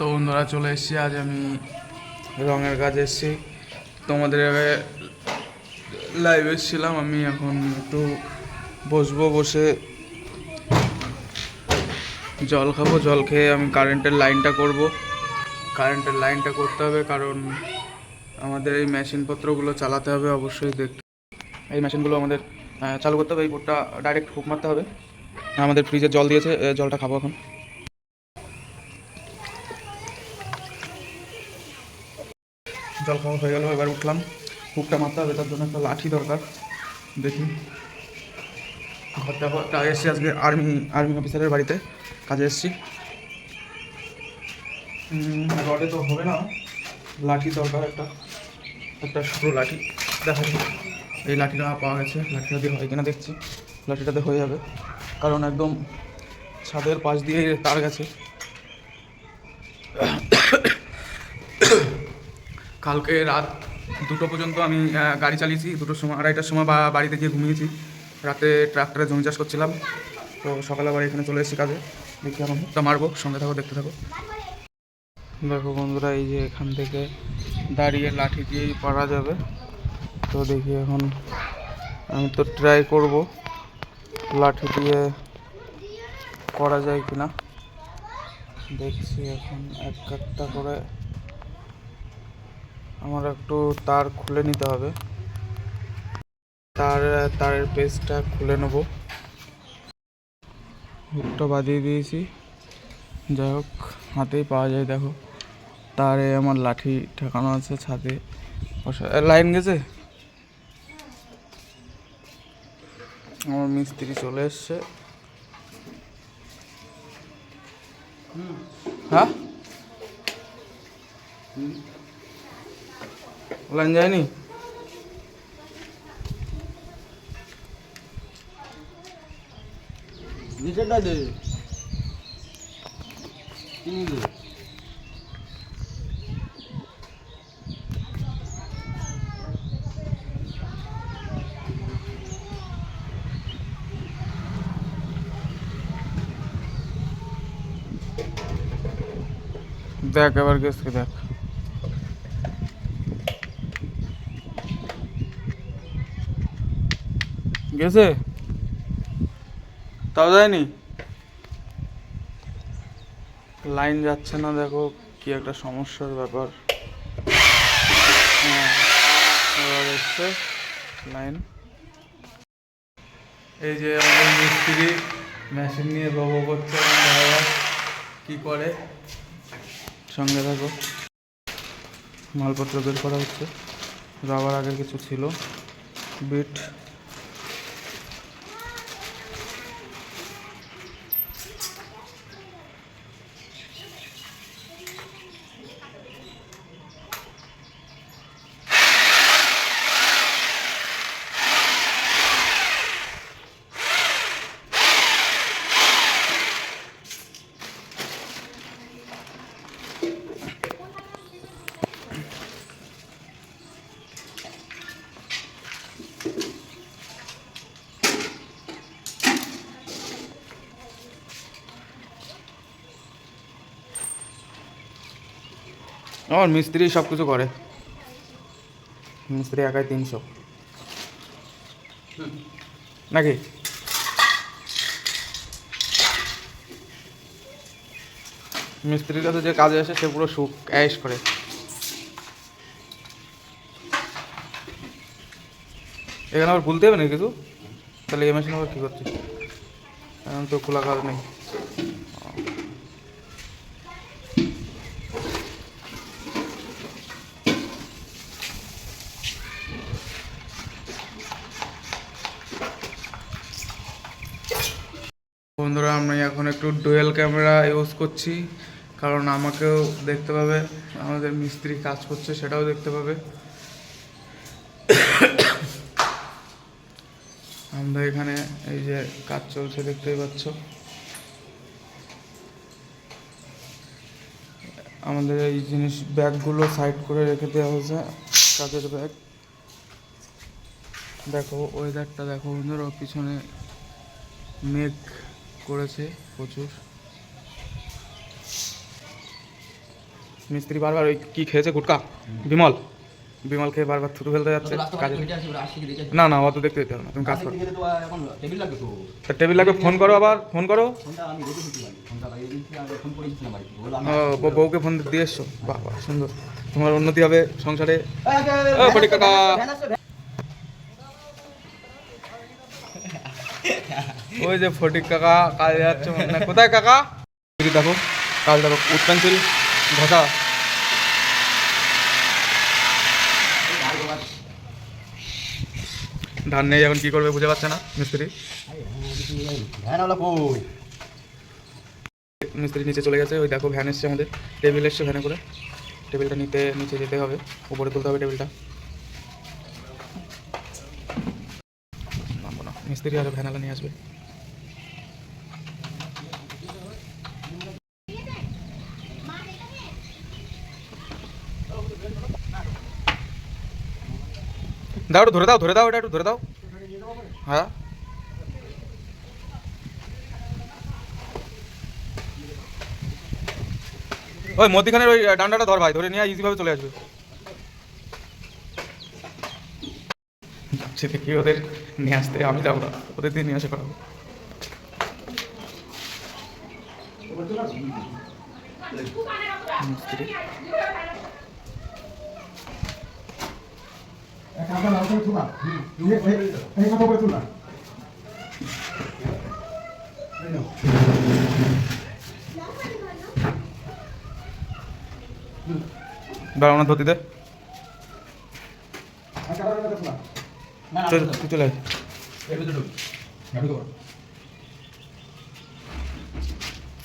তো বন্ধুরা চলে এসেছি, আজ আমি রঙের কাজে এসেছি। তোমাদের লাইভ এসেছিলাম, আমি এখন একটু বসবো, বসে জল খাবো। জল খেয়ে আমি কারেন্টের লাইনটা করব। কারেন্টের লাইনটা করতে হবে কারণ আমাদের এই মেশিনপত্রগুলো চালাতে হবে। অবশ্যই এই মেশিনগুলো আমাদের চালু করতে হবে। এই বোর্ডটা ডাইরেক্ট হুক মারতে হবে। আমাদের ফ্রিজে জল দিয়েছে, জলটা খাবো এখন। জল খাওয়া হয়ে গেল, এবার উঠলাম। হুকটা মারতে হবে, তার জন্য একটা লাঠি দরকার। দেখি ঘরটা এসেছি আজকে আর্মি অফিসারের বাড়িতে কাজে এসেছি। রডে তো হবে না, লাঠি দরকার, একটা সরু লাঠি। দেখা যাক এই লাঠিটা পাওয়া গেছে, লাঠিটা দিয়ে হয় কিনা দেখছি। লাঠিটাতে হয়ে যাবে কারণ একদম ছাদের পাশ দিয়ে তার গেছে। কালকে রাত 2টো পর্যন্ত আমি গাড়ি চালিয়েছি। 2টোর সময়, 2:30টার সময় বাড়িতে গিয়ে ঘুমিয়েছি। রাতে ট্রাক্টরে জমি চাষ করছিলাম। তো সকালে আবার এখানে চলে এসেছি কাজে। দেখি এখন হুকটা মারবো, সঙ্গে থাকো, দেখতে থাকো। দেখো বন্ধুরা, এই যে এখান থেকে দাঁড়িয়ে লাঠি দিয়েই পারা যাবে। তো দেখি এখন আমি তো ট্রাই করব লাঠি দিয়ে করা যায় কিনা। দেখছি এখন একটা করে আমার একটু তার খুলে নিতে হবে। তারের পেজটা খুলে নেব। হুকটা বাঁধিয়ে দিয়েছি, যাই হোক হাতেই পাওয়া যায়। দেখো তারে আমার লাঠি ঠেকানো আছে ছাদে। লাইন গেছে, আমার মিস্ত্রি চলে এসছে। হ্যাঁ, লাইন যায়নি। নিচেটা দে, দেখ এবার গেছে, দেখ গেছে, তাও যায়নি। লাইন যাচ্ছে না, দেখো কি একটা সমস্যার ব্যাপার। এবার এসছে লাইন। এই যে আমাদের মিস্ত্রি মেশিন নিয়ে বব করছে, কি করে, সঙ্গে থাকো। মালপত্র বের করা হচ্ছে, রাবার আগের কিছু ছিল, বিট। আমার মিস্ত্রি সব কিছু করে, মিস্ত্রি একাই 300 নাকি। মিস্ত্রির কাছে যে কাজে আসে সে পুরো সুখ অ্যাশ করে। এখানে আবার ভুলতে হবে না কিছু, তাহলে এই মেশিন আবার কী করছিস? এখন তো খোলা কাজ নেই। বন্ধুরা, আমি এখন একটু ডুয়েল ক্যামেরা ইউজ করছি কারণ আমাকেও দেখতে পাবে, আমাদের মিস্ত্রি কাজ করছে সেটাও দেখতে পাবে। আমরা এখানে এই যে কাজ চলছে দেখতেই পাচ্ছ। আমাদের এই জিনিস ব্যাগগুলো সাইড করে রেখে দেওয়া হয়েছে, কাজের ব্যাগ। দেখো ওয়েদারটা দেখো বন্ধুরা, পিছনে মেঘ করেছে প্রচুর। মিস্ত্রি বারবার ওই কী খেয়েছে গুটকা, বিমল বিমল খেয়ে বারবার থুতু ফেলতে যাচ্ছে কাজে। না না অত দেখতে যেতে হবে না, তুমি কাজ করো। তা টেবিল লাগবে, ফোন করো, আবার ফোন করো। বউকে ফোন দিয়ে এসছো, বাহ বাহ সুন্দর, তোমার উন্নতি হবে সংসারে। ফটিক কাকা, ওই যে ফটিক কাকা কাজে যাচ্ছে না, কোথায় কাকা? দেখো কাজ দেখো, উড পেন্সিল ঘষা। ধান নেই এখন, কি করবে বুঝে পাচ্ছে না মিস্ত্রি। মিস্ত্রি নিচে চলে গেছে, ওই দেখো ভ্যান এসছে আমাদের, টেবিল এসছে ভ্যানে করে। টেবিলটা নিতে নিচে যেতে হবে, উপরে তুলতে হবে টেবিলটা। নামবো না, মিস্ত্রি আরো ভ্যানালা নিয়ে আসবে। দাও একটু ধরে দাও, ধরে দাও, এটা একটু ধরে দাও। হ্যাঁ ওই মধ্যিখানের ওই ডান্ডাটা ধর ভাই, ধরে নিয়ে ইজিভাবে চলে আসবে। সে দেখি ওদের নিয়ে আসতে, আমি যাবো না, ওদের দিয়ে নিয়ে আসে করাবো। দাঁড়াও না, ধরতে দে, তুই চলে আয়।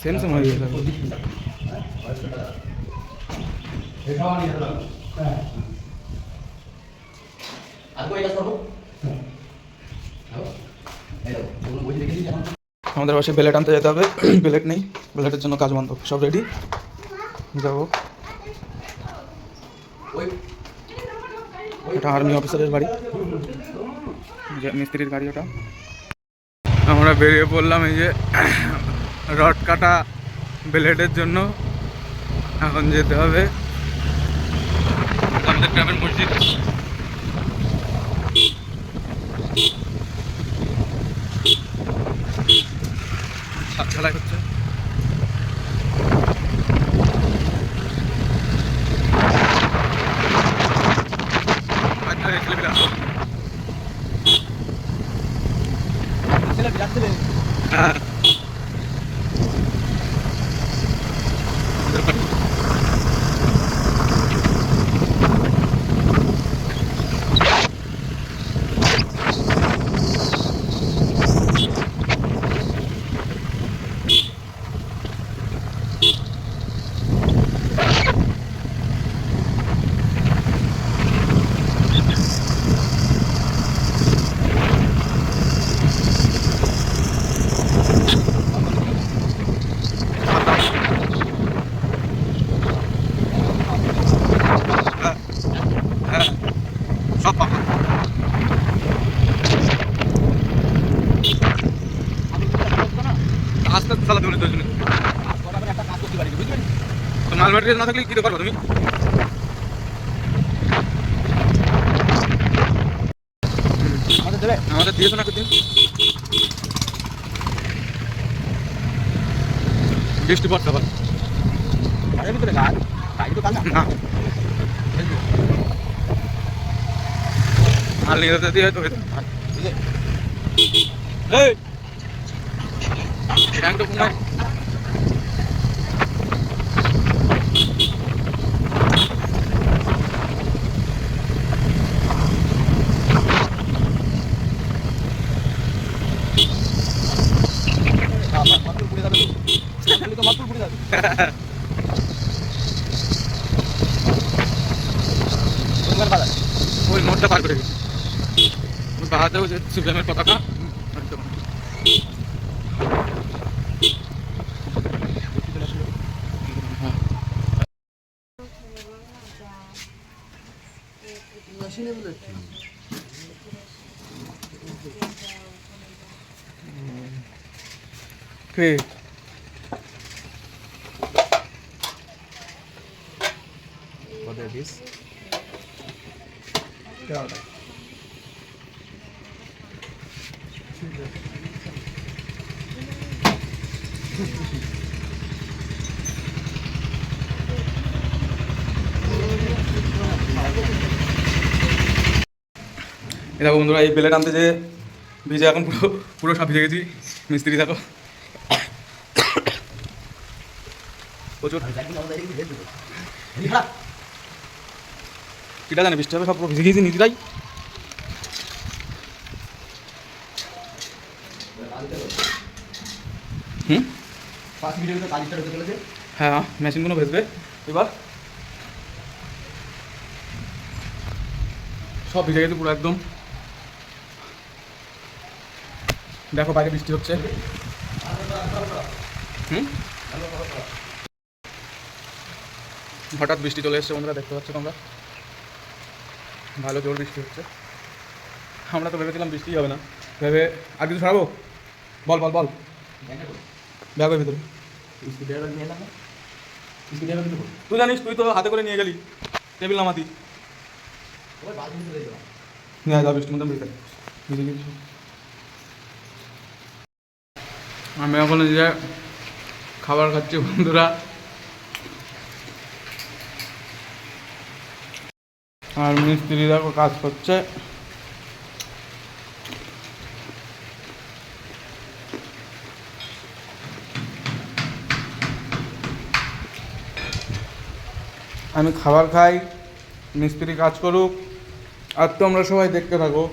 সেম সেম হয়ে গেছে। আমাদের বাসায় বেলেট আনতে যেতে হবে, বেলেট নেই, বেলেটের জন্য কাজ বন্ধ, সব রেডি, যাবো। এটা আর্মি অফিসারের বাড়ি, মিস্ত্রির গাড়ি ওটা। আমরা বেরিয়ে পড়লাম এই যে রড কাটা বেলেটের জন্য। এখন যেতে হবে আমাদের গ্রামের মসজিদ। খেলায় হচ্ছে, সব পাকা। আস্তে আস্তে চালাতে বলে দুজনে, তো মাল ম্যাটেরিয়াল না থাকলে কি করবো তুমি? আমাদের দিয়েছো না একদিন, বৃষ্টি পড়তে পারে ভিতরে না, মাল নিয়ে যেতে দিয়ে হয়তো ট্যাঙ্কটা কোথায়? ওই মোড়টা পার করে গেছি, ওই বাহাতে ওই যে শিবরামের পতাকা। কত পিস এই দেখো বন্ধুরা, এই বেলে টানতে যে ভিজে এখন পুরো পুরো সব ভিজে গেছি। মিস্ত্রি দেখো প্রচুর, কিটা জানে বৃষ্টি হবে, সব পুরো ভিজে গেছি নিজেরাই। হ্যাঁ, মেশিনগুলো ভেজবে এবার। সব ভিজে গেছে পুরো একদম। দেখো বাইরে বৃষ্টি হচ্ছে। হঠাৎ বৃষ্টি চলে এসছে বন্ধুরা, দেখতে পাচ্ছ তোমরা, ভালো জোর বৃষ্টি হচ্ছে। আমরা তো ভেবেছিলাম বৃষ্টি হবে না, ভেবে আর কিছু সরাবো। বল বল বল, ব্যাগের ভিতরে। তুই জানিস, তুই তো হাতে করে নিয়ে গেলি টেবিল নামাতি। নিয়ে যা, বৃষ্টির মধ্যে ভিজে গেছি। আমি এখন যে খাবার খাচ্ছি বন্ধুরা, আর মিস্ত্রি দেখো কাজ করছে। আমি খাবার খাই, মিস্ত্রি কাজ করুক, আর তোমরা সবাই দেখতে থাকো।